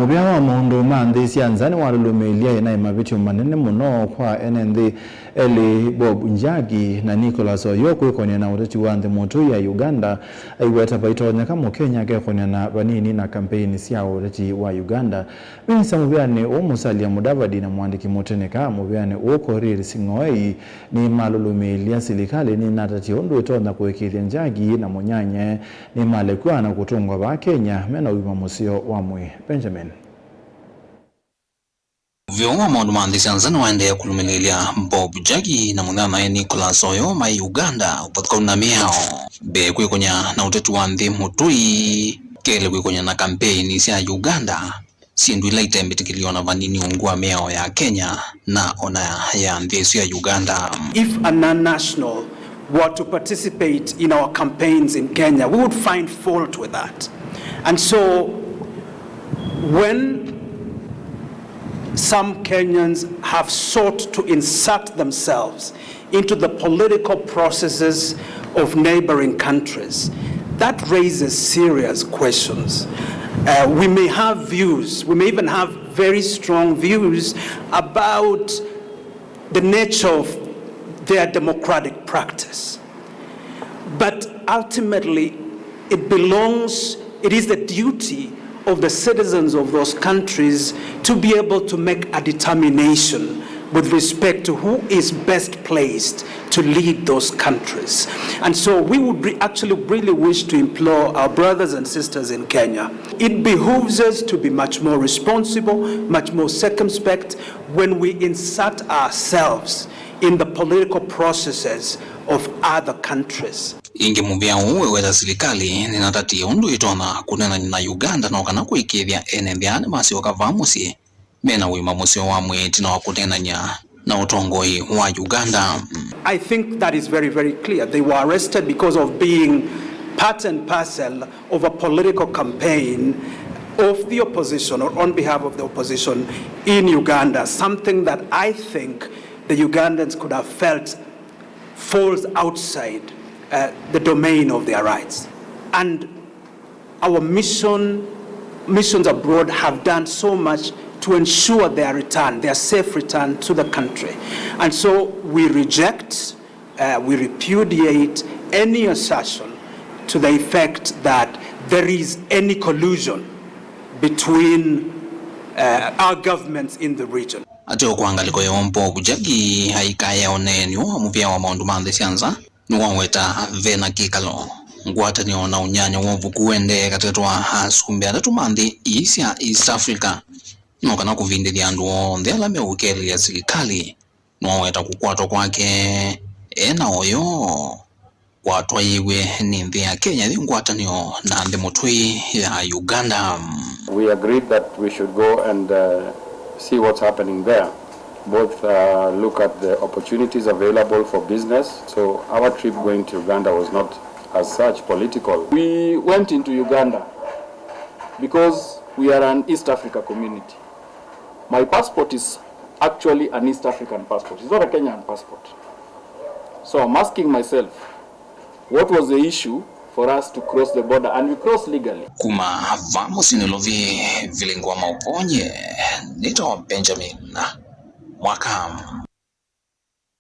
Muvia wa Maundu Nthi cia Niwalumiliilya Manai Mavityo Manene Muno kwa Enenthi eli Bob Njagi na Nicholas Oyoo Kwikonya na Uteti wa Mutui ya Uganda Uiweta Vaitonyeka Mukenya Akekonya na Vanini na Kambeini cia Uteti wa Uganda. Minista Muviani Musalia Mudavadi na Muandiki Mutinika Muviani Korir Sing'oei Nimalulumiliilya Silikali ni Atetei itonya kuikithia Njagi na Munyanye Nimanalekkw'a na kutungwa va Kenya mena uimamusio wamwe Benjamin. Viongo Maundu Nthi cia Niwalumiliilya Bob Njagi na Muno Nicholas Oyoo mai Uganda upatika na miao be Kwikonya na Uteti wa Nthi Mutui kele Kwikonya na Kambeini cia Uganda sindu ila itembetikilio na Vanini ungua miao ya Kenya na ona ya Nthi cia Uganda. If a non-national were to participate in our campaigns in Kenya, we would find fault with that. And so when some Kenyans have sought to insert themselves into the political processes of neighboring countries, that raises serious questions. We may have views, we may even have very strong views about the nature of their democratic practice. But ultimately, it is the duty of the citizens of those countries to be able to make a determination with respect to who is best placed to lead those countries. And so we would actually really wish to implore our brothers and sisters in Kenya. It behooves us to be much more responsible, much more circumspect when we insert ourselves in the political processes of other countries. Ingi Muvia Uiweta Silikali ni Atetei itona kunena na Uganda na kana kuikithia Enenthi masio kavamusi mena uimamusio wa mwiti na wakunenanya na utongoi wa Uganda. I think that is very, very clear. They were arrested because of being part and parcel of a political campaign of the opposition or on behalf of the opposition in Uganda, something that I think the Ugandans could have felt falls outside the domain of their rights. And our missions abroad have done so much to ensure their return, their safe return to the country. And so we reject, we repudiate any assertion to the effect that there is any collusion between our governments in the region. Ateo kuangaliko ya Bob Njagi haikaya onenyo Muvia wa Maundu Nthi cia Niwalumiliilya vena kikalo ngwata ni ona unyanya wovu kuende katetwa asumbe atatu manthi isia East Africa no kana kuvindilia andu onthe ala meukelea Silikali no weta kukwatwa kwake ena Oyoo kwatwa yiwe ni Nthi ya Kenya ngwatanio na Nthi Mutui ya Uganda. We agreed that we should go and see what's happening there. Both look at the opportunities available for business. So our trip going to Uganda was not as such political. We went into Uganda because we are an East Africa community. My passport is actually an East African passport. It's not a Kenyan passport. So I'm asking myself, what was the issue for us to cross the border, and we cross legally? Kuma vamos nilovi vilingwa mauponye nito Benjamin Mwakam.